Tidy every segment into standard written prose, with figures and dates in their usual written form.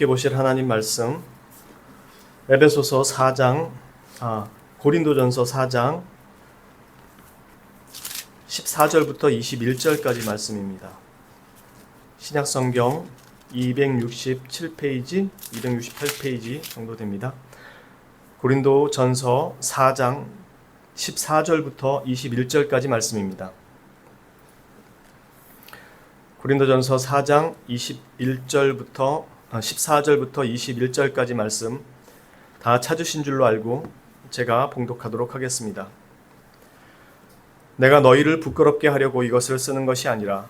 함께 보실 하나님 말씀 에베소서 4장 고린도전서 4장 14절부터 21절까지 말씀입니다. 신약성경 267페이지, 268페이지 정도 됩니다. 고린도전서 4장 14절부터 21절까지 말씀입니다. 고린도전서 4장 14절부터 21절까지 말씀 다 찾으신 줄로 알고 제가 봉독하도록 하겠습니다. 내가 너희를 부끄럽게 하려고 이것을 쓰는 것이 아니라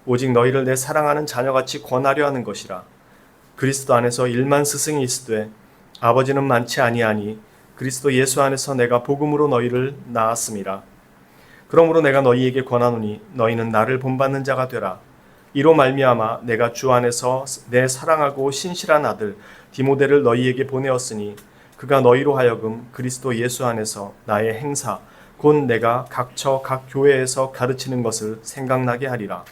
오직 너희를 내 사랑하는 자녀같이 권하려 하는 것이라. 그리스도 안에서 일만 스승이 있으되 아버지는 많지 아니하니 그리스도 예수 안에서 내가 복음으로 너희를 낳았음이라. 그러므로 내가 너희에게 권하노니 너희는 나를 본받는 자가 되라. 이로 말미암아 내가 주 안에서 내 사랑하고 신실한 아들 디모데를 너희에게 보내었으니 그가 너희로 하여금 그리스도 예수 안에서 나의 행사 곧 내가 각처 각 교회에서 가르치는 것을 생각나게 하리라.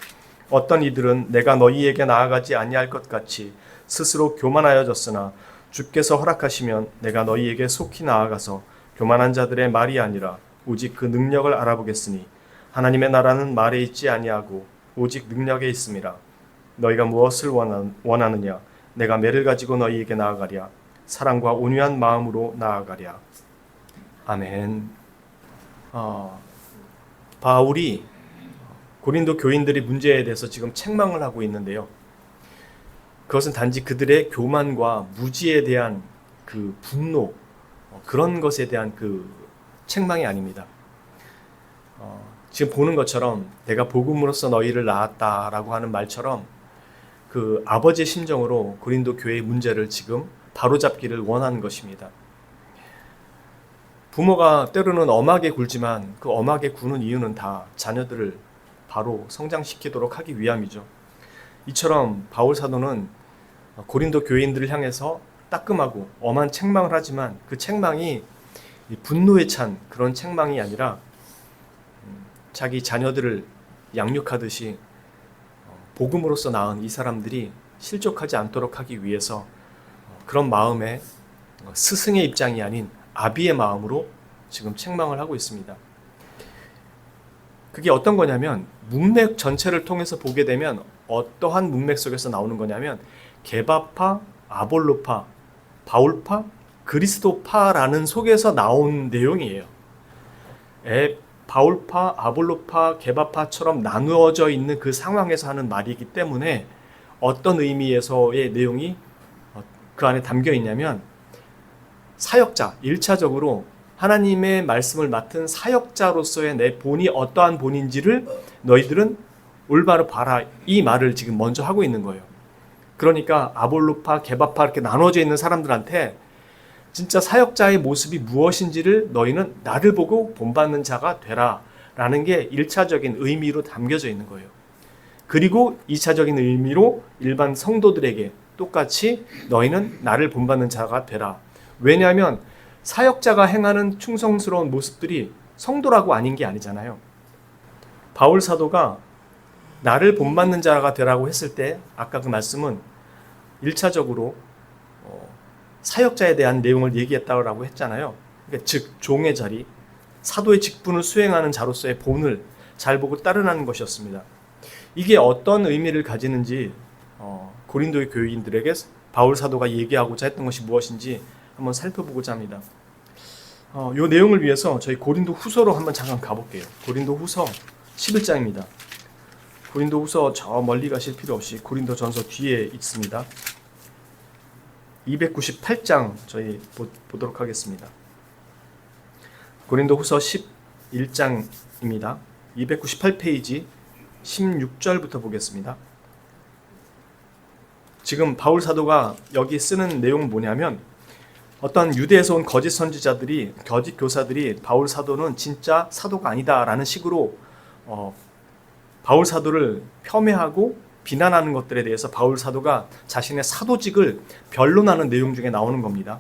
어떤 이들은 내가 너희에게 나아가지 아니할 것 같이 스스로 교만하여졌으나 주께서 허락하시면 내가 너희에게 속히 나아가서 교만한 자들의 말이 아니라 오직 그 능력을 알아보겠으니 하나님의 나라는 말에 있지 아니하고 오직 능력에 있음이라. 너희가 무엇을 원하느냐? 내가 매를 가지고 너희에게 나아가랴. 사랑과 온유한 마음으로 나아가랴. 아멘. 바울이 고린도 교인들의 문제에 대해서 지금 책망을 하고 있는데요. 그것은 단지 그들의 교만과 무지에 대한 그 분노, 그런 것에 대한 그 책망이 아닙니다. 지금 보는 것처럼 내가 복음으로써 너희를 낳았다라고 하는 말처럼 그 아버지의 심정으로 고린도 교회의 문제를 지금 바로잡기를 원하는 것입니다. 부모가 때로는 엄하게 굴지만 그 엄하게 구는 이유는 다 자녀들을 바로 성장시키도록 하기 위함이죠. 이처럼 바울 사도는 고린도 교인들을 향해서 따끔하고 엄한 책망을 하지만 그 책망이 분노에 찬 그런 책망이 아니라 자기 자녀들을 양육하듯이 복음으로써 낳은 이 사람들이 실족하지 않도록 하기 위해서 그런 마음에 스승의 입장이 아닌 아비의 마음으로 지금 책망을 하고 있습니다. 그게 어떤 거냐면 문맥 전체를 통해서 보게 되면 어떠한 문맥 속에서 나오는 거냐면 게바파, 아볼로파, 바울파, 그리스도파라는 속에서 나온 내용이에요. 바울파, 아볼로파, 게바파처럼 나누어져 있는 그 상황에서 하는 말이기 때문에 어떤 의미에서의 내용이 그 안에 담겨 있냐면 사역자, 1차적으로 하나님의 말씀을 맡은 사역자로서의 내 본이 어떠한 본인지를 너희들은 올바로 봐라. 이 말을 지금 먼저 하고 있는 거예요. 그러니까 아볼로파, 게바파 이렇게 나눠져 있는 사람들한테 진짜 사역자의 모습이 무엇인지를 너희는 나를 보고 본받는 자가 되라 라는 게 1차적인 의미로 담겨져 있는 거예요. 그리고 2차적인 의미로 일반 성도들에게 똑같이 너희는 나를 본받는 자가 되라. 왜냐하면 사역자가 행하는 충성스러운 모습들이 성도라고 아닌 게 아니잖아요. 바울 사도가 나를 본받는 자가 되라고 했을 때 아까 그 말씀은 1차적으로 사역자에 대한 내용을 얘기했다고 했잖아요. 그러니까 즉 종의 자리, 사도의 직분을 수행하는 자로서의 본을 잘 보고 따르는 것이었습니다. 이게 어떤 의미를 가지는지 고린도의 교인들에게 바울 사도가 얘기하고자 했던 것이 무엇인지 한번 살펴보고자 합니다. 이 내용을 위해서 저희 고린도 후서로 한번 잠깐 가볼게요. 고린도 후서 11장입니다. 고린도 후서 저 멀리 가실 필요 없이 고린도 전서 뒤에 있습니다. 298장 저희 보도록 하겠습니다. 고린도 후서 11장입니다. 298페이지 16절부터 보겠습니다. 지금 바울 사도가 여기 쓰는 내용은 뭐냐면 어떤 유대에서 온 거짓 선지자들이, 거짓 교사들이 바울 사도는 진짜 사도가 아니다라는 식으로 바울 사도를 폄훼하고 비난하는 것들에 대해서 바울 사도가 자신의 사도직을 변론하는 내용 중에 나오는 겁니다.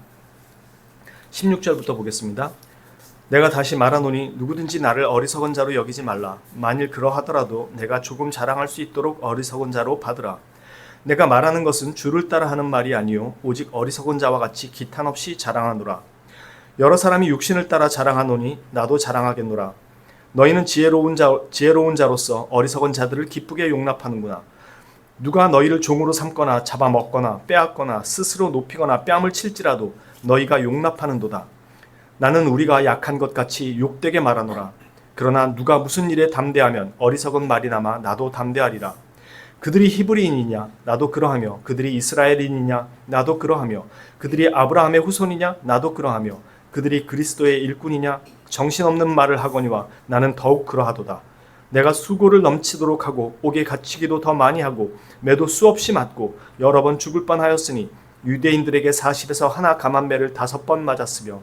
16절부터 보겠습니다. 내가 다시 말하노니 누구든지 나를 어리석은 자로 여기지 말라. 만일 그러하더라도 내가 조금 자랑할 수 있도록 어리석은 자로 받으라. 내가 말하는 것은 주를 따라 하는 말이 아니요 오직 어리석은 자와 같이 기탄 없이 자랑하노라. 여러 사람이 육신을 따라 자랑하노니 나도 자랑하겠노라. 너희는 지혜로운 자로서 어리석은 자들을 기쁘게 용납하는구나. 누가 너희를 종으로 삼거나 잡아먹거나 빼앗거나 스스로 높이거나 뺨을 칠지라도 너희가 용납하는도다. 나는 우리가 약한 것 같이 욕되게 말하노라. 그러나 누가 무슨 일에 담대하면 어리석은 말이나마 나도 담대하리라. 그들이 히브리인이냐 나도 그러하며 그들이 이스라엘인이냐 나도 그러하며 그들이 아브라함의 후손이냐 나도 그러하며 그들이 그리스도의 일꾼이냐 정신없는 말을 하거니와 나는 더욱 그러하도다. 내가 수고를 넘치도록 하고 옥에 갇히기도 더 많이 하고 매도 수없이 맞고 여러 번 죽을 뻔하였으니 유대인들에게 40에서 하나 감한매를 5번 맞았으며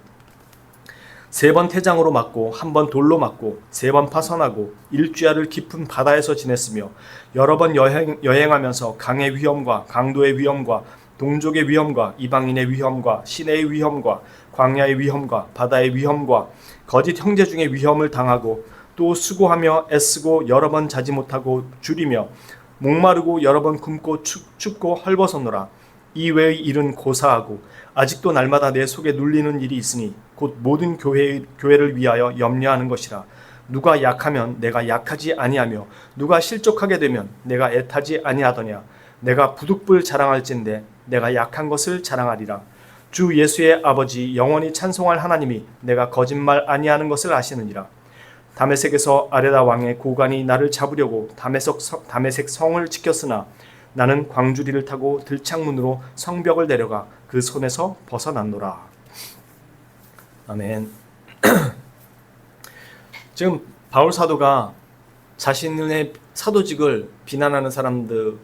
3번 태장으로 맞고 1번 돌로 맞고 3번 파선하고 일주야를 깊은 바다에서 지냈으며 여러 번 여행하면서 강의 위험과 강도의 위험과 동족의 위험과 이방인의 위험과 시내의 위험과 광야의 위험과 바다의 위험과 거짓 형제 중의 위험을 당하고 또 수고하며 애쓰고 여러 번 자지 못하고 줄이며 목마르고 여러 번 굶고 춥고 헐벗었노라. 이 외의 일은 고사하고 아직도 날마다 내 속에 눌리는 일이 있으니 곧 모든 교회를 위하여 염려하는 것이라. 누가 약하면 내가 약하지 아니하며 누가 실족하게 되면 내가 애타지 아니하더냐. 내가 부득불 자랑할진대 내가 약한 것을 자랑하리라. 주 예수의 아버지 영원히 찬송할 하나님이 내가 거짓말 아니하는 것을 아시느니라. 다메섹에서 아레다 왕의 고관이 나를 잡으려고 다메섹 성을 지켰으나 나는 광주리를 타고 들창문으로 성벽을 내려가 그 손에서 벗어났노라. 아멘. 지금 바울 사도가 자신의 사도직을 비난하는 사람들에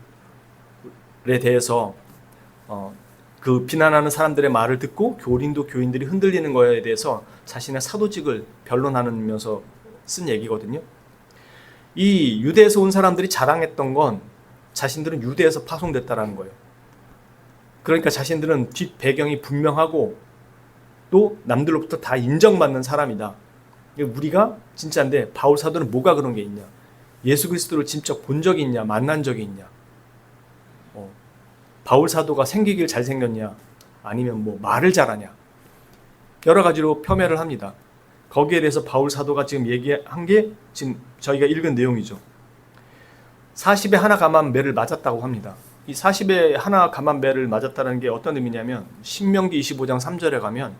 대해서 그 비난하는 사람들의 말을 듣고 고린도 교인들이 흔들리는 거에 대해서 자신의 사도직을 변론하면서 쓴 얘기거든요. 이 유대에서 온 사람들이 자랑했던 건 자신들은 유대에서 파송됐다라는 거예요. 그러니까 자신들은 뒷 배경이 분명하고 또 남들로부터 다 인정받는 사람이다. 우리가 진짜인데 바울 사도는 뭐가 그런 게 있냐? 예수 그리스도를 직접 본 적이 있냐? 만난 적이 있냐? 바울 사도가 생기길 잘생겼냐? 아니면 뭐 말을 잘하냐? 여러 가지로 폄훼를 합니다. 거기에 대해서 바울 사도가 지금 얘기한 게 지금 저희가 읽은 내용이죠. 40에 하나 감한 매를 맞았다고 합니다. 이 40에 하나 감한 매를 맞았다는 게 어떤 의미냐면 신명기 25장 3절에 가면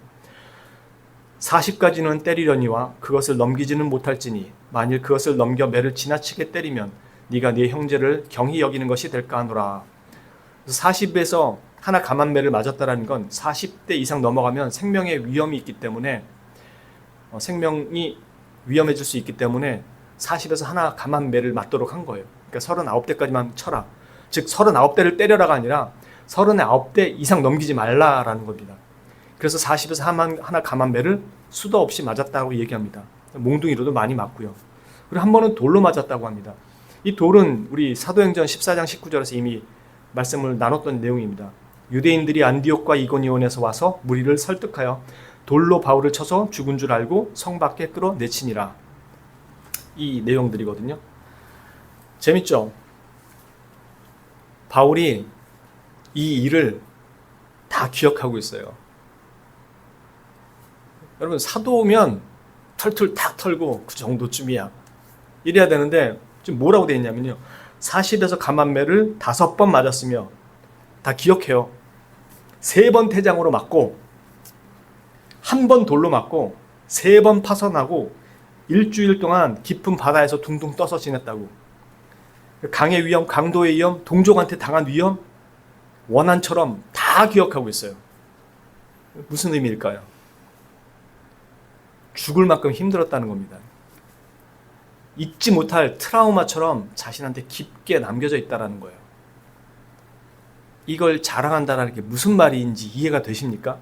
40까지는 때리려니와 그것을 넘기지는 못할지니 만일 그것을 넘겨 매를 지나치게 때리면 네가 네 형제를 경히 여기는 것이 될까 하노라. 40에서 하나 감한 매를 맞았다는 건 40대 이상 넘어가면 생명의 위험이 있기 때문에 생명이 위험해질 수 있기 때문에 40에서 하나 감한 매를 맞도록 한 거예요. 그러니까 39대까지만 쳐라. 즉 39대를 때려라가 아니라 39대 이상 넘기지 말라라는 겁니다. 그래서 40에서 하나 감한 매를 수도 없이 맞았다고 얘기합니다. 몽둥이로도 많이 맞고요. 그리고 한 번은 돌로 맞았다고 합니다. 이 돌은 우리 사도행전 14장 19절에서 이미 말씀을 나눴던 내용입니다. 유대인들이 안디옥과 이고니온에서 와서 무리를 설득하여 돌로 바울을 쳐서 죽은 줄 알고 성 밖에 끌어내치니라. 이 내용들이거든요. 재밌죠? 바울이 이 일을 다 기억하고 있어요. 여러분 사도면 털털 탁 털고 그 정도쯤이야. 이래야 되는데 지금 뭐라고 되어 있냐면요. 40에서 감한매를 5번 맞았으며 다 기억해요. 3번 태장으로 맞고 1번 돌로 맞고 3번 파선하고 일주일 동안 깊은 바다에서 둥둥 떠서 지냈다고. 강의 위험, 강도의 위험, 동족한테 당한 위험 원한처럼 다 기억하고 있어요. 무슨 의미일까요? 죽을 만큼 힘들었다는 겁니다. 잊지 못할 트라우마처럼 자신한테 깊게 남겨져 있다는 거예요. 이걸 자랑한다는 게 무슨 말인지 이해가 되십니까?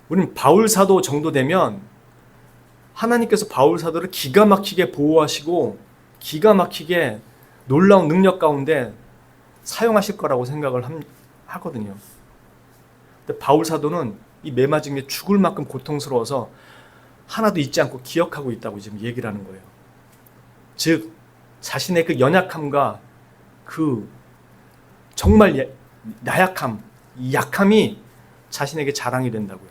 우리는 바울 사도 정도 되면 하나님께서 바울 사도를 기가 막히게 보호하시고 기가 막히게 놀라운 능력 가운데 사용하실 거라고 생각을 하거든요. 근데 바울 사도는 이 매 맞은 게 죽을 만큼 고통스러워서 하나도 잊지 않고 기억하고 있다고 지금 얘기를 하는 거예요. 즉 자신의 그 연약함과 그 정말 나약함, 이 약함이 자신에게 자랑이 된다고요.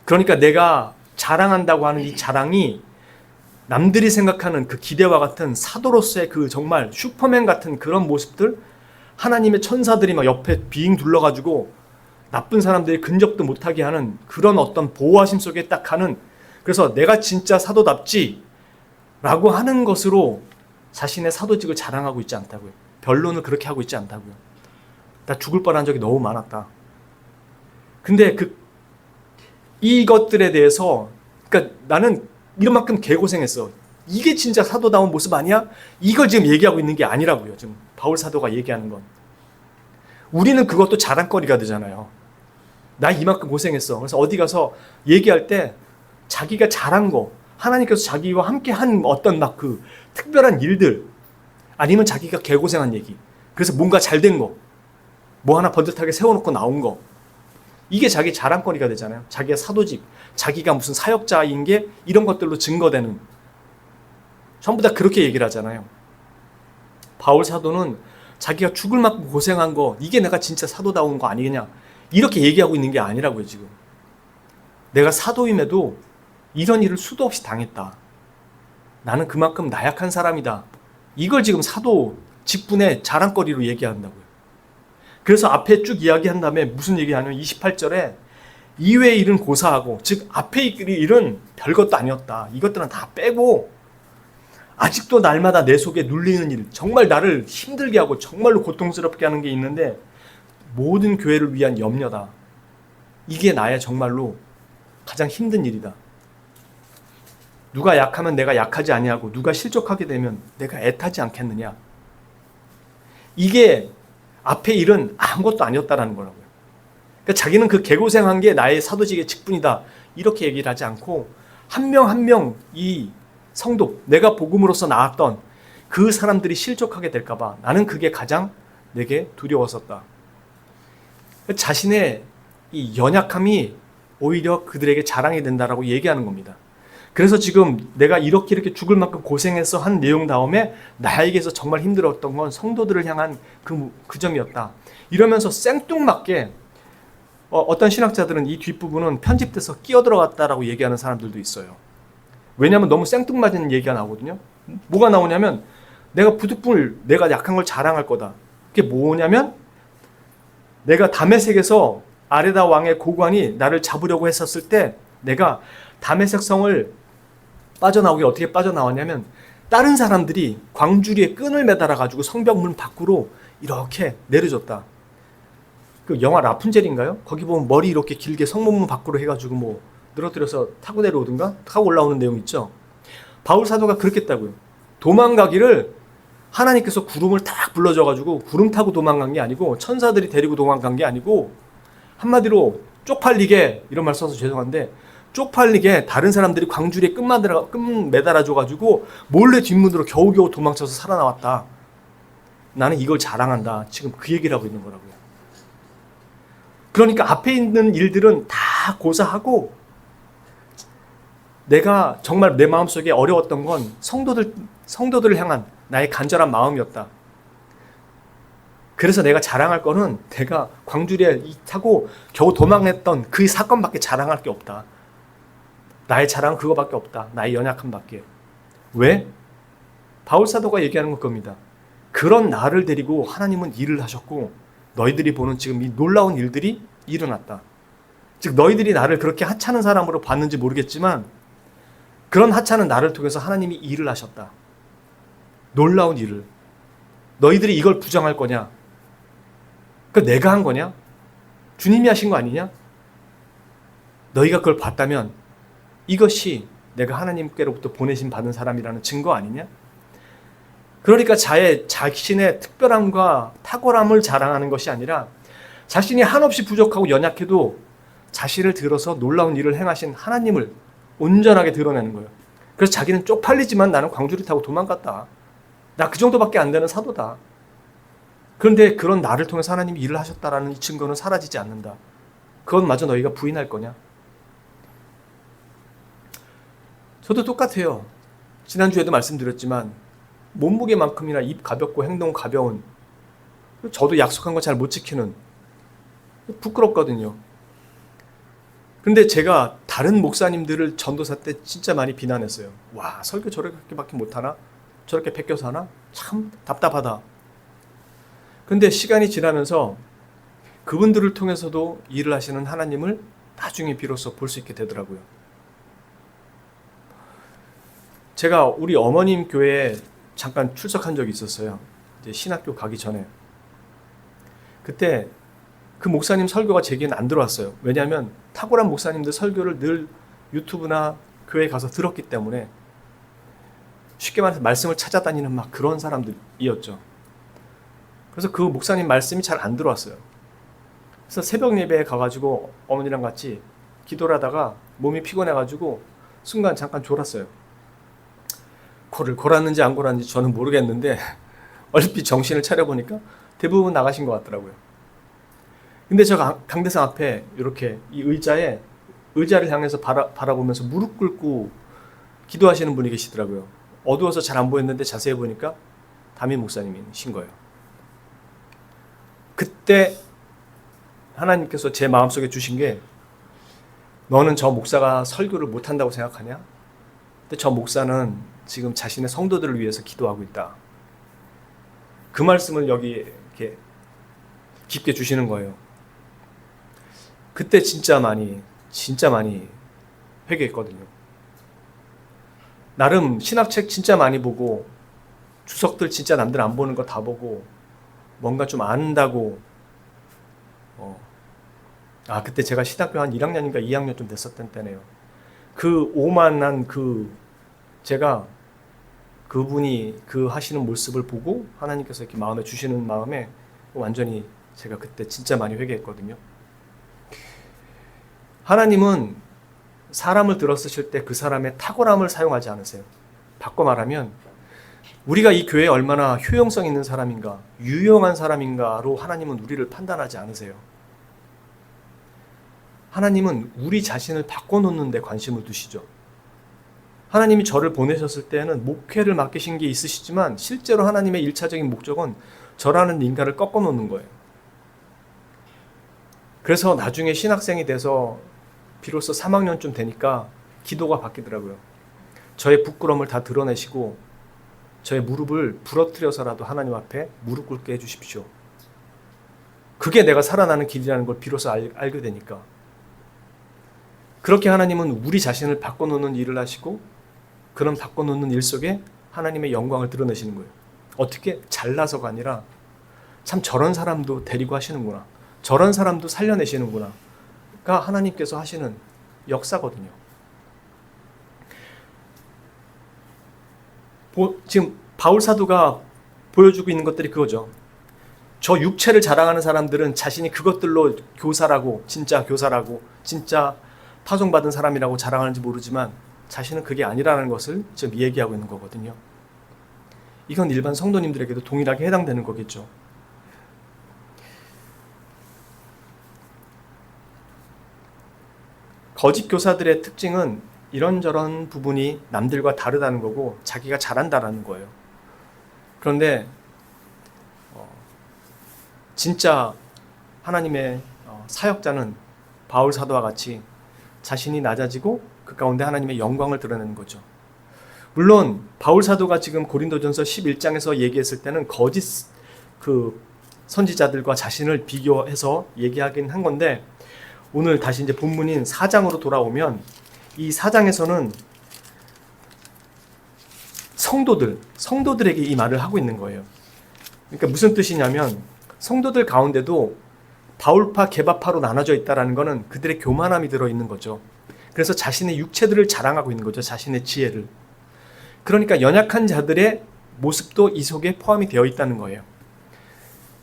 그러니까 내가 자랑한다고 하는 이 자랑이 남들이 생각하는 그 기대와 같은 사도로서의 그 정말 슈퍼맨 같은 그런 모습들, 하나님의 천사들이 막 옆에 빙 둘러가지고 나쁜 사람들이 근접도 못하게 하는 그런 어떤 보호하심 속에 딱 하는, 그래서 내가 진짜 사도답지 라고 하는 것으로 자신의 사도직을 자랑하고 있지 않다고요. 변론을 그렇게 하고 있지 않다고요. 나 죽을 뻔한 적이 너무 많았다. 근데 이것들에 대해서, 그러니까 나는 이만큼 개고생했어. 이게 진짜 사도다운 모습 아니야? 이걸 지금 얘기하고 있는 게 아니라고요. 지금 바울 사도가 얘기하는 건. 우리는 그것도 자랑거리가 되잖아요. 나 이만큼 고생했어. 그래서 어디 가서 얘기할 때 자기가 잘한 거, 하나님께서 자기와 함께 한 어떤 막 그 특별한 일들, 아니면 자기가 개고생한 얘기, 그래서 뭔가 잘된 거, 뭐 하나 번듯하게 세워놓고 나온 거, 이게 자기 자랑거리가 되잖아요. 자기가 사도직, 자기가 무슨 사역자인 게 이런 것들로 증거되는, 전부 다 그렇게 얘기를 하잖아요. 바울 사도는 자기가 죽을 만큼 고생한 거, 이게 내가 진짜 사도다운 거 아니겠냐, 이렇게 얘기하고 있는 게 아니라고요. 지금 내가 사도임에도 이런 일을 수도 없이 당했다. 나는 그만큼 나약한 사람이다. 이걸 지금 사도 직분의 자랑거리로 얘기한다고요. 그래서 앞에 쭉 이야기한 다음에 무슨 얘기하냐면 28절에 이외의 일은 고사하고, 즉 앞에 일은 별것도 아니었다. 이것들은 다 빼고 아직도 날마다 내 속에 눌리는 일, 정말 나를 힘들게 하고 정말로 고통스럽게 하는 게 있는데 모든 교회를 위한 염려다. 이게 나의 정말로 가장 힘든 일이다. 누가 약하면 내가 약하지 아니하고 누가 실족하게 되면 내가 애타지 않겠느냐. 이게 앞에 일은 아무것도 아니었다라는 거라고요. 그러니까 자기는 그 개고생한 게 나의 사도직의 직분이다, 이렇게 얘기를 하지 않고 한 명 한 명 이 성도, 내가 복음으로서 나왔던 그 사람들이 실족하게 될까 봐 나는 그게 가장 내게 두려웠었다. 자신의 이 연약함이 오히려 그들에게 자랑이 된다라고 얘기하는 겁니다. 그래서 지금 내가 이렇게 죽을 만큼 고생해서 한 내용 다음에 나에게서 정말 힘들었던 건 성도들을 향한 그 점이었다. 이러면서 생뚱맞게 어떤 신학자들은 이 뒷부분은 편집돼서 끼어들어갔다라고 얘기하는 사람들도 있어요. 왜냐하면 너무 생뚱맞은 얘기가 나오거든요. 뭐가 나오냐면 내가 약한 걸 자랑할 거다. 그게 뭐냐면 내가 다메섹에서 아레다 왕의 고관이 나를 잡으려고 했었을 때 내가 다메섹 성을 빠져나오게 어떻게 빠져나왔냐면 다른 사람들이 광주리에 끈을 매달아 가지고 성벽문 밖으로 이렇게 내려줬다. 그 영화 라푼젤인가요? 거기 보면 머리 이렇게 길게 성문문 밖으로 해가지고 뭐 늘어뜨려서 타고 내려오든가 타고 올라오는 내용 있죠. 바울 사도가 그렇게 했다고요. 도망가기를 하나님께서 구름을 딱 불러줘가지고 구름 타고 도망간 게 아니고 천사들이 데리고 도망간 게 아니고, 한마디로 쪽팔리게, 이런 말 써서 죄송한데 쪽팔리게 다른 사람들이 광주리에 끈 매달아줘가지고 몰래 뒷문으로 겨우겨우 도망쳐서 살아나왔다. 나는 이걸 자랑한다. 지금 그 얘기를 하고 있는 거라고요. 그러니까 앞에 있는 일들은 다 고사하고 내가 정말 내 마음속에 어려웠던 건 성도들을 향한 나의 간절한 마음이었다. 그래서 내가 자랑할 거는 내가 광주리에 타고 겨우 도망했던 그 사건밖에 자랑할 게 없다. 나의 자랑은 그거밖에 없다. 나의 연약함밖에. 왜? 바울 사도가 얘기하는 것 겁니다. 그런 나를 데리고 하나님은 일을 하셨고 너희들이 보는 지금 이 놀라운 일들이 일어났다. 즉 너희들이 나를 그렇게 하찮은 사람으로 봤는지 모르겠지만 그런 하찮은 나를 통해서 하나님이 일을 하셨다. 놀라운 일을. 너희들이 이걸 부정할 거냐? 그 내가 한 거냐? 주님이 하신 거 아니냐? 너희가 그걸 봤다면 이것이 내가 하나님께로부터 보내심 받은 사람이라는 증거 아니냐? 그러니까 자신의 특별함과 탁월함을 자랑하는 것이 아니라 자신이 한없이 부족하고 연약해도 자신을 들어서 놀라운 일을 행하신 하나님을 온전하게 드러내는 거예요. 그래서 자기는 쪽팔리지만 나는 광주리 타고 도망갔다. 나 그 정도밖에 안 되는 사도다. 그런데 그런 나를 통해서 하나님이 일을 하셨다라는 이 증거는 사라지지 않는다. 그것마저 너희가 부인할 거냐? 저도 똑같아요. 지난주에도 말씀드렸지만 몸무게만큼이나 입 가볍고 행동 가벼운 저도 약속한 거 잘 못 지키는, 부끄럽거든요. 근데 제가 다른 목사님들을 전도사 때 진짜 많이 비난했어요. 와, 설교 저렇게밖에 못하나? 저렇게 베껴서 하나? 참 답답하다. 근데 시간이 지나면서 그분들을 통해서도 일을 하시는 하나님을 나중에 비로소 볼 수 있게 되더라고요. 제가 우리 어머님 교회에 잠깐 출석한 적이 있었어요. 이제 신학교 가기 전에. 그때 그 목사님 설교가 제게는 안 들어왔어요. 왜냐하면 탁월한 목사님들 설교를 늘 유튜브나 교회에 가서 들었기 때문에, 쉽게 말해서 말씀을 찾아다니는 막 그런 사람들이었죠. 그래서 그 목사님 말씀이 잘 안 들어왔어요. 그래서 새벽 예배에 가가지고 어머니랑 같이 기도를 하다가 몸이 피곤해가지고 순간 잠깐 졸았어요. 코를 골았는지 안 골았는지 저는 모르겠는데 얼핏 정신을 차려보니까 대부분 나가신 것 같더라고요. 근데 저 강대상 앞에 이렇게 이 의자를 향해서 바라보면서 무릎 꿇고 기도하시는 분이 계시더라고요. 어두워서 잘 안 보였는데 자세히 보니까 담임 목사님이신 거예요. 그때 하나님께서 제 마음속에 주신 게, 너는 저 목사가 설교를 못한다고 생각하냐? 근데 저 목사는 지금 자신의 성도들을 위해서 기도하고 있다. 그 말씀을 여기 이렇게 깊게 주시는 거예요. 그때 진짜 많이 회개했거든요. 나름 신학책 진짜 많이 보고, 주석들 진짜 남들 안 보는 거 다 보고, 뭔가 좀 안다고. 그때 제가 신학교 한 1학년인가 2학년 좀 됐었던 때네요. 그 오만한 제가 그분이 그 하시는 모습을 보고 하나님께서 이렇게 마음에 주시는 마음에 완전히 제가 그때 진짜 많이 회개했거든요. 하나님은 사람을 들어쓰실 때 그 사람의 탁월함을 사용하지 않으세요. 바꿔 말하면 우리가 이 교회에 얼마나 효용성 있는 사람인가, 유용한 사람인가로 하나님은 우리를 판단하지 않으세요. 하나님은 우리 자신을 바꿔놓는 데 관심을 두시죠. 하나님이 저를 보내셨을 때는 목회를 맡기신 게 있으시지만 실제로 하나님의 1차적인 목적은 저라는 인간을 꺾어놓는 거예요. 그래서 나중에 신학생이 돼서 비로소 3학년쯤 되니까 기도가 바뀌더라고요. 저의 부끄러움을 다 드러내시고 저의 무릎을 부러뜨려서라도 하나님 앞에 무릎 꿇게 해주십시오. 그게 내가 살아나는 길이라는 걸 비로소 알게 되니까. 그렇게 하나님은 우리 자신을 바꿔놓는 일을 하시고, 그런 바꿔놓는 일 속에 하나님의 영광을 드러내시는 거예요. 어떻게? 잘나서가 아니라 참 저런 사람도 데리고 하시는구나, 저런 사람도 살려내시는구나 가 하나님께서 하시는 역사거든요. 지금 바울 사도가 보여주고 있는 것들이 그거죠. 저 육체를 자랑하는 사람들은 자신이 그것들로 교사라고, 진짜 교사라고, 진짜 파송받은 사람이라고 자랑하는지 모르지만 자신은 그게 아니라는 것을 지금 얘기하고 있는 거거든요. 이건 일반 성도님들에게도 동일하게 해당되는 거겠죠. 거짓 교사들의 특징은 이런저런 부분이 남들과 다르다는 거고 자기가 잘한다라는 거예요. 그런데 진짜 하나님의 사역자는 바울 사도와 같이 자신이 낮아지고 그 가운데 하나님의 영광을 드러내는 거죠. 물론 바울 사도가 지금 고린도전서 11장에서 얘기했을 때는 거짓 선지자들과 자신을 비교해서 얘기하긴 한 건데, 오늘 다시 이제 본문인 4장으로 돌아오면 이 4장에서는 성도들에게 이 말을 하고 있는 거예요. 그러니까 무슨 뜻이냐면 성도들 가운데도 바울파, 게바파로 나눠져 있다는 것은 그들의 교만함이 들어있는 거죠. 그래서 자신의 육체들을 자랑하고 있는 거죠. 자신의 지혜를. 그러니까 연약한 자들의 모습도 이 속에 포함이 되어 있다는 거예요.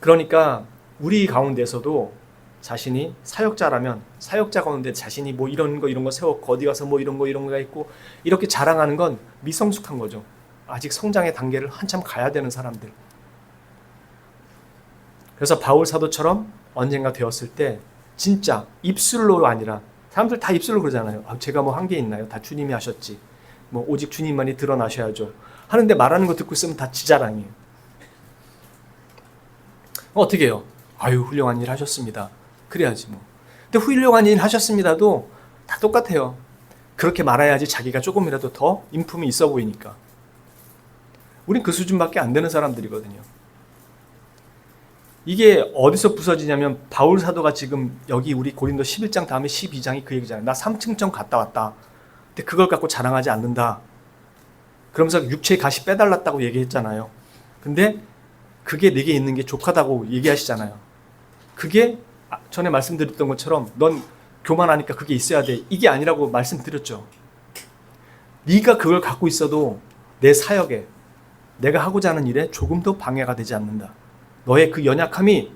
그러니까 우리 가운데서도 자신이 사역자라면 사역자 가운데 자신이 뭐 이런 거 세웠고 어디 가서 뭐 이런 거가 있고 이렇게 자랑하는 건 미성숙한 거죠. 아직 성장의 단계를 한참 가야 되는 사람들. 그래서 바울 사도처럼 언젠가 되었을 때 진짜 입술로 아니라, 사람들 다 입술로 그러잖아요. 제가 뭐 한 게 있나요? 다 주님이 하셨지. 뭐 오직 주님만이 드러나셔야죠. 하는데 말하는 거 듣고 있으면 다 지자랑이에요. 어떻게 해요? 아유, 훌륭한 일 하셨습니다. 그래야지 뭐. 근데 훌륭한 일 하셨습니다도 다 똑같아요. 그렇게 말해야지 자기가 조금이라도 더 인품이 있어 보이니까. 우린 그 수준밖에 안 되는 사람들이거든요. 이게 어디서 부서지냐면 바울 사도가 지금 여기 우리 고린도 11장 다음에 12장이 그 얘기잖아요. 나 3층청 갔다 왔다. 근데 그걸 갖고 자랑하지 않는다. 그러면서 육체의 가시 빼달랐다고 얘기했잖아요. 근데 그게 내게 있는 게 족하다고 얘기하시잖아요. 그게 전에 말씀드렸던 것처럼 넌 교만하니까 그게 있어야 돼. 이게 아니라고 말씀드렸죠. 네가 그걸 갖고 있어도 내 사역에 내가 하고자 하는 일에 조금도 방해가 되지 않는다. 너의 그 연약함이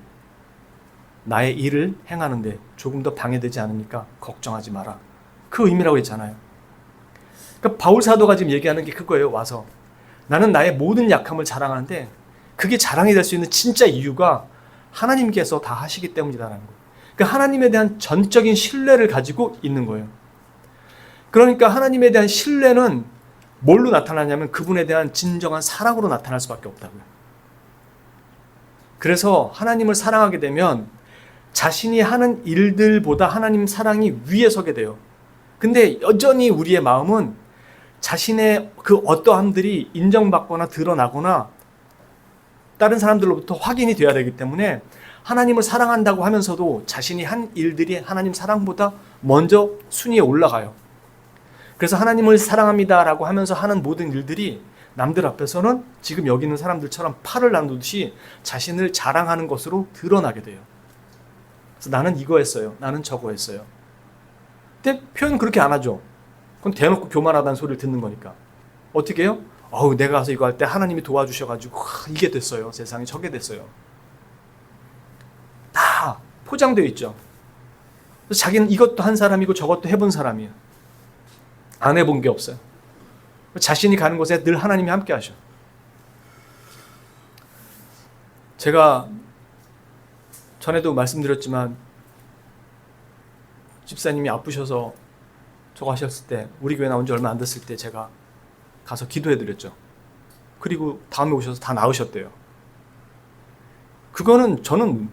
나의 일을 행하는데 조금 더 방해되지 않으니까 걱정하지 마라. 그 의미라고 했잖아요. 그러니까 바울 사도가 지금 얘기하는 게 그거예요. 와서 나는 나의 모든 약함을 자랑하는데 그게 자랑이 될 수 있는 진짜 이유가 하나님께서 다 하시기 때문이라는 거예요. 그러니까 하나님에 대한 전적인 신뢰를 가지고 있는 거예요. 그러니까 하나님에 대한 신뢰는 뭘로 나타나냐면 그분에 대한 진정한 사랑으로 나타날 수밖에 없다고요. 그래서 하나님을 사랑하게 되면 자신이 하는 일들보다 하나님 사랑이 위에 서게 돼요. 근데 여전히 우리의 마음은 자신의 그 어떠함들이 인정받거나 드러나거나 다른 사람들로부터 확인이 돼야 되기 때문에 하나님을 사랑한다고 하면서도 자신이 한 일들이 하나님 사랑보다 먼저 순위에 올라가요. 그래서 하나님을 사랑합니다라고 하면서 하는 모든 일들이 남들 앞에서는 지금 여기 있는 사람들처럼 팔을 나누듯이 자신을 자랑하는 것으로 드러나게 돼요. 그래서 나는 이거 했어요. 나는 저거 했어요. 근데 표현 그렇게 안 하죠. 그건 대놓고 교만하다는 소리를 듣는 거니까. 어떻게 해요? 내가 가서 이거 할 때 하나님이 도와주셔가지고 이게 됐어요. 세상에 저게 됐어요. 다 포장되어 있죠. 그래서 자기는 이것도 한 사람이고 저것도 해본 사람이에요. 안 해본 게 없어요. 자신이 가는 곳에 늘 하나님이 함께 하셔. 제가 전에도 말씀드렸지만 집사님이 아프셔서 저거 하셨을 때 우리 교회 나온 지 얼마 안 됐을 때 제가 가서 기도해드렸죠. 그리고 다음에 오셔서 다 나으셨대요. 그거는 저는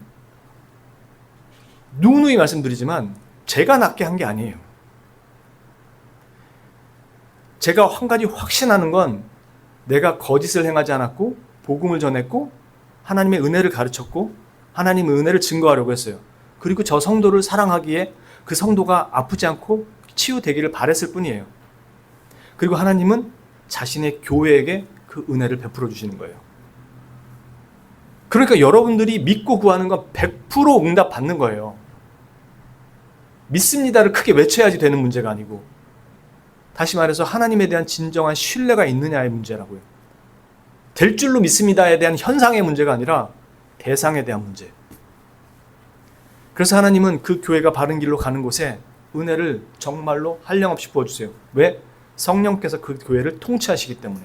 누누이 말씀드리지만 제가 낫게 한 게 아니에요. 제가 한 가지 확신하는 건 내가 거짓을 행하지 않았고 복음을 전했고 하나님의 은혜를 가르쳤고 하나님의 은혜를 증거하려고 했어요. 그리고 저 성도를 사랑하기에 그 성도가 아프지 않고 치유되기를 바랬을 뿐이에요. 그리고 하나님은 자신의 교회에게 그 은혜를 베풀어 주시는 거예요. 그러니까 여러분들이 믿고 구하는 건 100% 응답 받는 거예요. 믿습니다를 크게 외쳐야지 되는 문제가 아니고, 다시 말해서 하나님에 대한 진정한 신뢰가 있느냐의 문제라고요. 될 줄로 믿습니다에 대한 현상의 문제가 아니라 대상에 대한 문제. 그래서 하나님은 그 교회가 바른 길로 가는 곳에 은혜를 정말로 한량없이 부어주세요. 왜? 성령께서 그 교회를 통치하시기 때문에.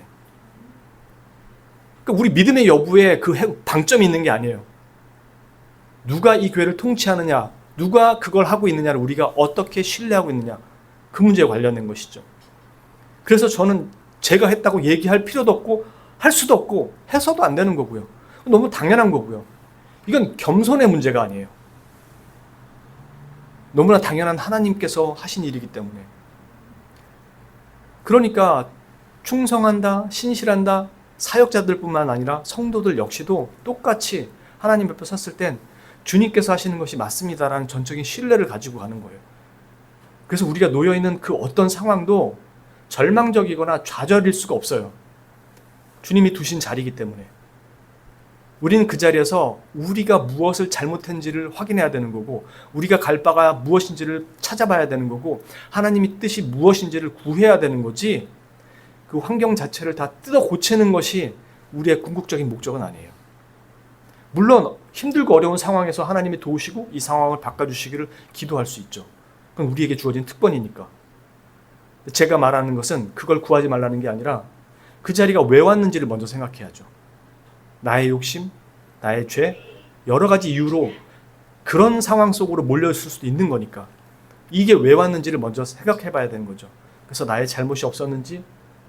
그러니까 우리 믿음의 여부에 그 방점이 있는 게 아니에요. 누가 이 교회를 통치하느냐, 누가 그걸 하고 있느냐를 우리가 어떻게 신뢰하고 있느냐, 그 문제에 관련된 것이죠. 그래서 저는 제가 했다고 얘기할 필요도 없고 할 수도 없고 해서도 안 되는 거고요. 너무 당연한 거고요. 이건 겸손의 문제가 아니에요. 너무나 당연한 하나님께서 하신 일이기 때문에. 그러니까 충성한다, 신실한다, 사역자들뿐만 아니라 성도들 역시도 똑같이 하나님 앞에 섰을 땐 주님께서 하시는 것이 맞습니다라는 전적인 신뢰를 가지고 가는 거예요. 그래서 우리가 놓여있는 그 어떤 상황도 절망적이거나 좌절일 수가 없어요. 주님이 두신 자리이기 때문에. 우리는 그 자리에서 우리가 무엇을 잘못했는지를 확인해야 되는 거고, 우리가 갈 바가 무엇인지를 찾아봐야 되는 거고, 하나님의 뜻이 무엇인지를 구해야 되는 거지, 그 환경 자체를 다 뜯어 고치는 것이 우리의 궁극적인 목적은 아니에요. 물론 힘들고 어려운 상황에서 하나님이 도우시고 이 상황을 바꿔주시기를 기도할 수 있죠. 그건 우리에게 주어진 특권이니까. 제가 말하는 것은 그걸 구하지 말라는 게 아니라 그 자리가 왜 왔는지를 먼저 생각해야죠. 나의 욕심, 나의 죄, 여러 가지 이유로 그런 상황 속으로 몰려있을 수도 있는 거니까 이게 왜 왔는지를 먼저 생각해 봐야 되는 거죠. 그래서 나의 잘못이 없었는지,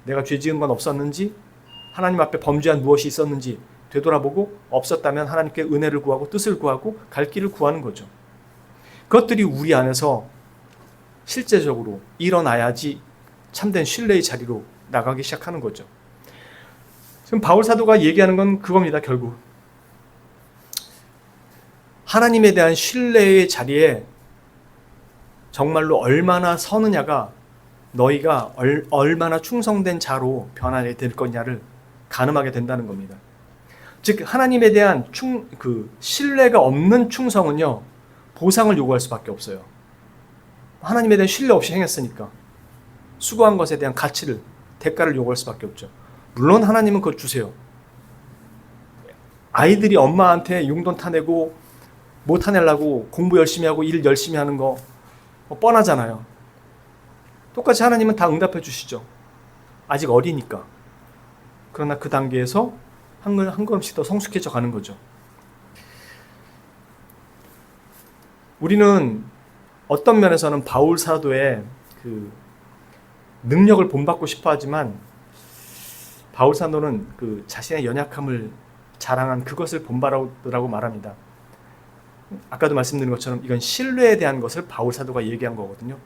내가 죄 지은 건 없었는지, 하나님 앞에 범죄한 무엇이 있었는지, 되돌아보고 없었다면 하나님께 은혜를 구하고 뜻을 구하고 갈 길을 구하는 거죠. 그것들이 우리 안에서 실제적으로 일어나야지 참된 신뢰의 자리로 나가기 시작하는 거죠. 지금 바울 사도가 얘기하는 건 그겁니다. 결국 하나님에 대한 신뢰의 자리에 정말로 얼마나 서느냐가 너희가 얼마나 충성된 자로 변하게 될 거냐를 가늠하게 된다는 겁니다. 즉 하나님에 대한 신뢰가 없는 충성은요, 보상을 요구할 수밖에 없어요. 하나님에 대한 신뢰 없이 행했으니까 수고한 것에 대한 가치를, 대가를 요구할 수밖에 없죠. 물론 하나님은 그거 주세요. 아이들이 엄마한테 용돈 타내고 뭐 타내려고 공부 열심히 하고 일 열심히 하는 거 뻔하잖아요. 똑같이 하나님은 다 응답해 주시죠. 아직 어리니까. 그러나 그 단계에서 한 걸음씩 더 성숙해져 가는 거죠. 우리는 어떤 면에서는 바울 사도의 그 능력을 본받고 싶어 하지만 바울 사도는 그 자신의 연약함을 자랑한 그것을 본받으라고 말합니다. 아까도 말씀드린 것처럼 이건 신뢰에 대한 것을 바울 사도가 얘기한 거거든요.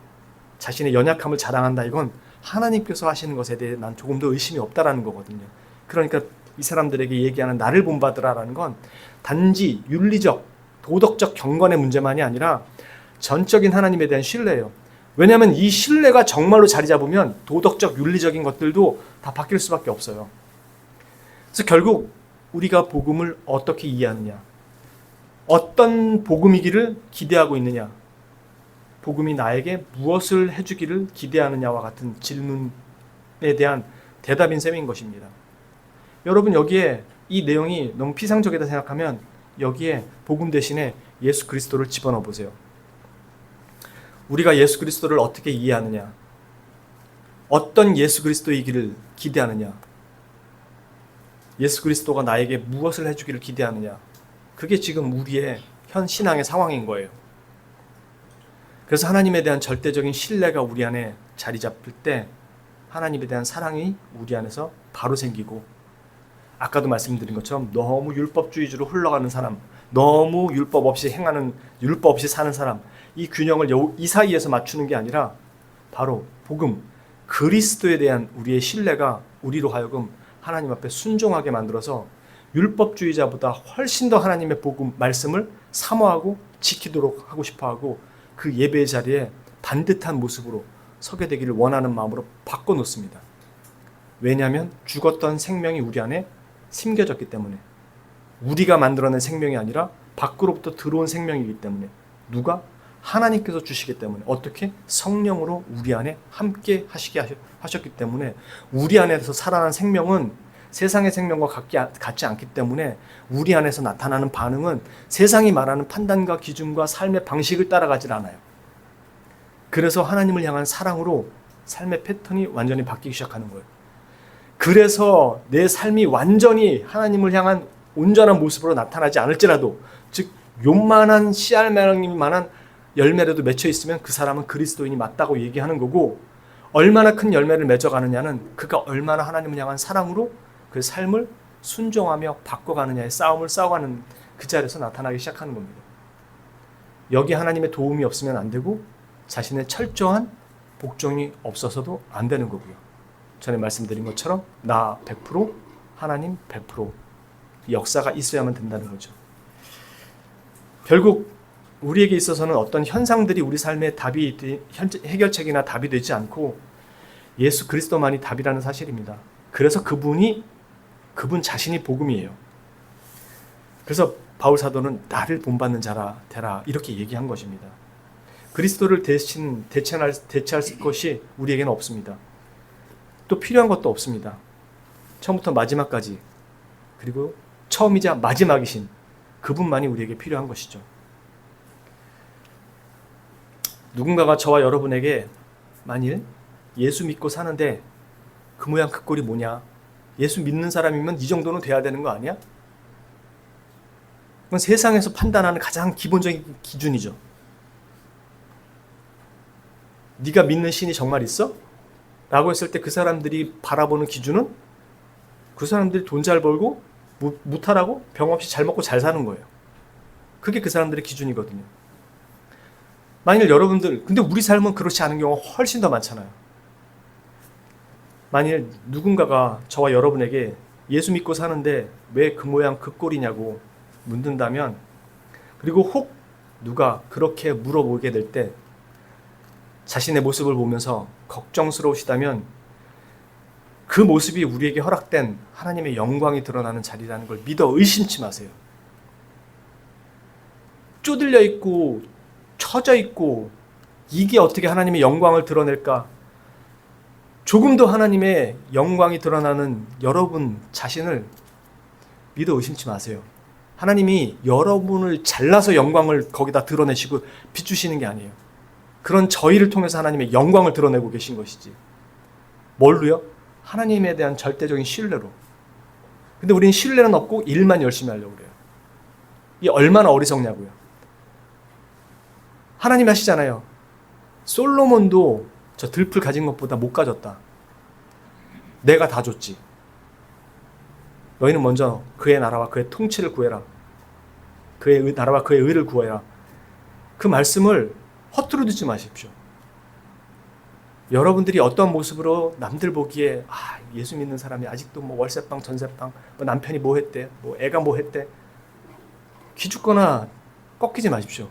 자신의 연약함을 자랑한다, 이건 하나님께서 하시는 것에 대해 난 조금 더 의심이 없다라는 거거든요. 그러니까 이 사람들에게 얘기하는 나를 본받으라라는 건 단지 윤리적, 도덕적 경건의 문제만이 아니라 전적인 하나님에 대한 신뢰예요. 왜냐하면 이 신뢰가 정말로 자리 잡으면 도덕적, 윤리적인 것들도 다 바뀔 수밖에 없어요. 그래서 결국 우리가 복음을 어떻게 이해하느냐, 어떤 복음이기를 기대하고 있느냐, 복음이 나에게 무엇을 해주기를 기대하느냐와 같은 질문에 대한 대답인 셈인 것입니다. 여러분, 여기에 이 내용이 너무 피상적이다 생각하면 여기에 복음 대신에 예수 그리스도를 집어넣어 보세요. 우리가 예수 그리스도를 어떻게 이해하느냐, 어떤 예수 그리스도이기를 기대하느냐, 예수 그리스도가 나에게 무엇을 해주기를 기대하느냐, 그게 지금 우리의 현 신앙의 상황인 거예요. 그래서 하나님에 대한 절대적인 신뢰가 우리 안에 자리 잡힐 때 하나님에 대한 사랑이 우리 안에서 바로 생기고, 아까도 말씀드린 것처럼 너무 율법주의적으로 흘러가는 사람, 너무 율법 없이 행하는, 율법 없이 사는 사람, 이 균형을 이 사이에서 맞추는 게 아니라 바로 복음, 그리스도에 대한 우리의 신뢰가 우리로 하여금 하나님 앞에 순종하게 만들어서 율법주의자보다 훨씬 더 하나님의 복음, 말씀을 사모하고 지키도록 하고 싶어하고 그 예배의 자리에 반듯한 모습으로 서게 되기를 원하는 마음으로 바꿔놓습니다. 왜냐하면 죽었던 생명이 우리 안에 심겨졌기 때문에, 우리가 만들어낸 생명이 아니라 밖으로부터 들어온 생명이기 때문에, 누가? 하나님께서 주시기 때문에, 어떻게? 성령으로 우리 안에 함께 하시게 하셨기 때문에 우리 안에서 살아난 생명은 세상의 생명과 같지 않기 때문에 우리 안에서 나타나는 반응은 세상이 말하는 판단과 기준과 삶의 방식을 따라가질 않아요. 그래서 하나님을 향한 사랑으로 삶의 패턴이 완전히 바뀌기 시작하는 거예요. 그래서 내 삶이 완전히 하나님을 향한 온전한 모습으로 나타나지 않을지라도, 즉 요만한 씨알매만한 열매라도 맺혀 있으면 그 사람은 그리스도인이 맞다고 얘기하는 거고, 얼마나 큰 열매를 맺어가느냐는 그가 얼마나 하나님을 향한 사랑으로 그 삶을 순종하며 바꿔가느냐의 싸움을 싸워가는 그 자리에서 나타나기 시작하는 겁니다. 여기 하나님의 도움이 없으면 안 되고 자신의 철저한 복종이 없어서도 안 되는 거고요. 전에 말씀드린 것처럼 나 100%, 하나님 100% 역사가 있어야만 된다는 거죠. 결국 우리에게 있어서는 어떤 현상들이 우리 삶의 해결책이나 답이 되지 않고 예수 그리스도만이 답이라는 사실입니다. 그래서 그분 자신이 복음이에요. 그래서 바울 사도는 나를 본받는 자라 되라, 이렇게 얘기한 것입니다. 그리스도를 대체할 것이 우리에게는 없습니다. 또 필요한 것도 없습니다. 처음부터 마지막까지, 그리고 처음이자 마지막이신 그분만이 우리에게 필요한 것이죠. 누군가가 저와 여러분에게 만일 예수 믿고 사는데 그 모양 그 꼴이 뭐냐, 예수 믿는 사람이면 이 정도는 돼야 되는 거 아니야? 그건 세상에서 판단하는 가장 기본적인 기준이죠. 네가 믿는 신이 정말 있어? 라고 했을 때 그 사람들이 바라보는 기준은 그 사람들이 돈 잘 벌고 무탈하고 병 없이 잘 먹고 잘 사는 거예요. 그게 그 사람들의 기준이거든요. 만일 여러분들, 근데 우리 삶은 그렇지 않은 경우가 훨씬 더 많잖아요. 만일 누군가가 저와 여러분에게 예수 믿고 사는데 왜 그 모양 그 꼴이냐고 묻는다면, 그리고 혹 누가 그렇게 물어보게 될 때 자신의 모습을 보면서 걱정스러우시다면 그 모습이 우리에게 허락된 하나님의 영광이 드러나는 자리라는 걸 믿어 의심치 마세요. 쪼들려 있고 처져 있고 이게 어떻게 하나님의 영광을 드러낼까? 조금 더 하나님의 영광이 드러나는 여러분 자신을 믿어 의심치 마세요. 하나님이 여러분을 잘라서 영광을 거기다 드러내시고 비추시는 게 아니에요. 그런 저희를 통해서 하나님의 영광을 드러내고 계신 것이지. 뭘로요? 하나님에 대한 절대적인 신뢰로. 근데 우리는 신뢰는 없고 일만 열심히 하려고 그래요. 이 얼마나 어리석냐고요. 하나님이 하시잖아요. 솔로몬도 저 들풀 가진 것보다 못 가졌다. 내가 다 줬지. 너희는 먼저 그의 나라와 그의 통치를 구해라. 그의 나라와 그의 의를 구해라. 그 말씀을 허투루 듣지 마십시오. 여러분들이 어떤 모습으로 남들 보기에 예수 믿는 사람이 아직도 뭐 월세방 전세방 뭐 남편이 뭐 했대 뭐 애가 뭐 했대 기죽거나 꺾이지 마십시오.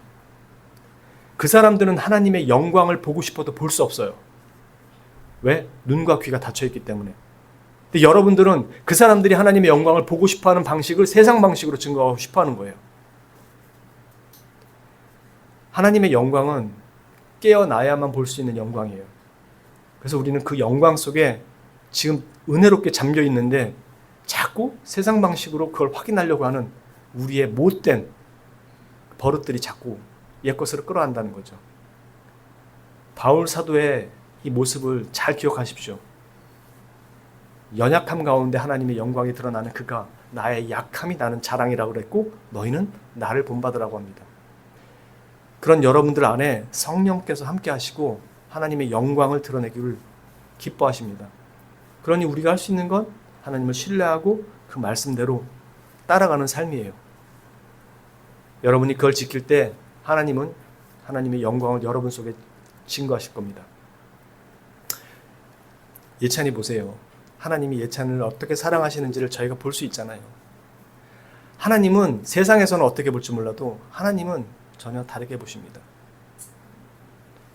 그 사람들은 하나님의 영광을 보고 싶어도 볼 수 없어요. 왜? 눈과 귀가 닫혀있기 때문에. 근데 여러분들은 그 사람들이 하나님의 영광을 보고 싶어하는 방식을 세상 방식으로 증거하고 싶어하는 거예요. 하나님의 영광은 깨어나야만 볼 수 있는 영광이에요. 그래서 우리는 그 영광 속에 지금 은혜롭게 잠겨 있는데 자꾸 세상 방식으로 그걸 확인하려고 하는 우리의 못된 버릇들이 자꾸 옛것으로 끌어간다는 거죠. 바울 사도의 이 모습을 잘 기억하십시오. 연약함 가운데 하나님의 영광이 드러나는 그가 나의 약함이 나는 자랑이라고 그랬고 너희는 나를 본받으라고 합니다. 그런 여러분들 안에 성령께서 함께 하시고 하나님의 영광을 드러내기를 기뻐하십니다. 그러니 우리가 할 수 있는 건 하나님을 신뢰하고 그 말씀대로 따라가는 삶이에요. 여러분이 그걸 지킬 때 하나님은 하나님의 영광을 여러분 속에 증거하실 겁니다. 예찬이 보세요. 하나님이 예찬을 어떻게 사랑하시는지를 저희가 볼 수 있잖아요. 하나님은 세상에서는 어떻게 볼지 몰라도 하나님은 전혀 다르게 보십니다.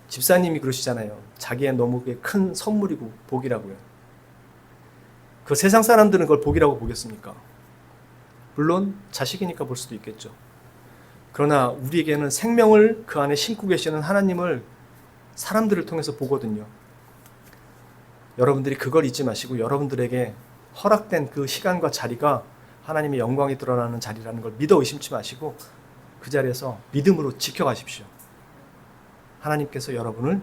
집사님이 그러시잖아요. 자기의 너무 큰 선물이고 복이라고요. 그 세상 사람들은 그걸 복이라고 보겠습니까? 물론 자식이니까 볼 수도 있겠죠. 그러나 우리에게는 생명을 그 안에 심고 계시는 하나님을 사람들을 통해서 보거든요. 여러분들이 그걸 잊지 마시고 여러분들에게 허락된 그 시간과 자리가 하나님의 영광이 드러나는 자리라는 걸 믿어 의심치 마시고 그 자리에서 믿음으로 지켜가십시오. 하나님께서 여러분을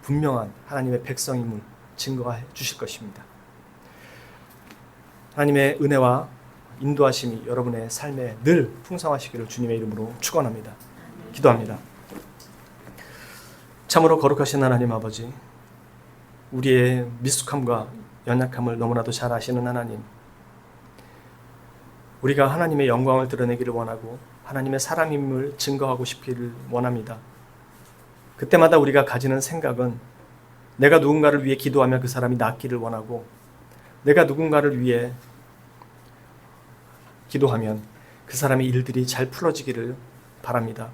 분명한 하나님의 백성임을 증거해 주실 것입니다. 하나님의 은혜와 인도하심이 여러분의 삶에 늘 풍성하시기를 주님의 이름으로 축원합니다. 기도합니다. 참으로 거룩하신 하나님 아버지, 우리의 미숙함과 연약함을 너무나도 잘 아시는 하나님, 우리가 하나님의 영광을 드러내기를 원하고 하나님의 사랑임을 증거하고 싶기를 원합니다. 그때마다 우리가 가지는 생각은 내가 누군가를 위해 기도하면 그 사람이 낫기를 원하고 내가 누군가를 위해 기도하면 그 사람의 일들이 잘 풀어지기를 바랍니다.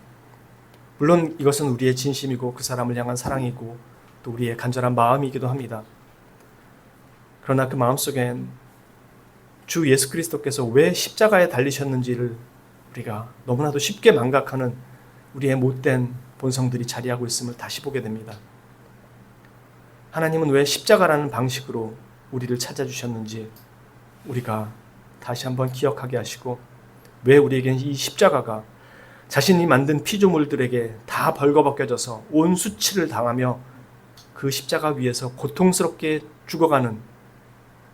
물론 이것은 우리의 진심이고 그 사람을 향한 사랑이고 또 우리의 간절한 마음이기도 합니다. 그러나 그 마음속엔 주 예수 그리스도께서 왜 십자가에 달리셨는지를 우리가 너무나도 쉽게 망각하는 우리의 못된 본성들이 자리하고 있음을 다시 보게 됩니다. 하나님은 왜 십자가라는 방식으로 우리를 찾아주셨는지 우리가 다시 한번 기억하게 하시고 왜 우리에게는 이 십자가가 자신이 만든 피조물들에게 다 벌거벗겨져서 온 수치를 당하며 그 십자가 위에서 고통스럽게 죽어가는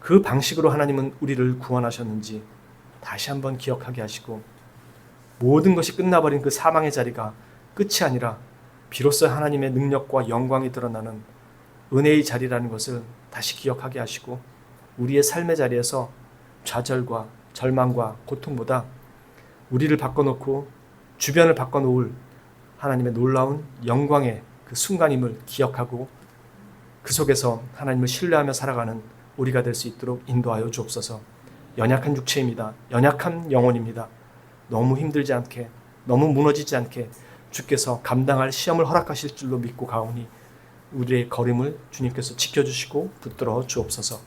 그 방식으로 하나님은 우리를 구원하셨는지 다시 한번 기억하게 하시고 모든 것이 끝나버린 그 사망의 자리가 끝이 아니라 비로소 하나님의 능력과 영광이 드러나는 은혜의 자리라는 것을 다시 기억하게 하시고 우리의 삶의 자리에서 좌절과 절망과 고통보다 우리를 바꿔놓고 주변을 바꿔놓을 하나님의 놀라운 영광의 그 순간임을 기억하고 그 속에서 하나님을 신뢰하며 살아가는 우리가 될 수 있도록 인도하여 주옵소서. 연약한 육체입니다. 연약한 영혼입니다. 너무 힘들지 않게, 너무 무너지지 않게 주께서 감당할 시험을 허락하실 줄로 믿고 가오니 우리의 걸음을 주님께서 지켜주시고 붙들어 주옵소서.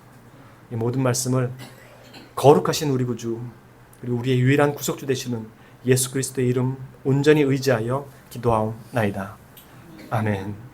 이 모든 말씀을 거룩하신 우리 구주 그리고 우리의 유일한 구속주 되시는 예수 그리스도의 이름 온전히 의지하여 기도하옵나이다. 아멘.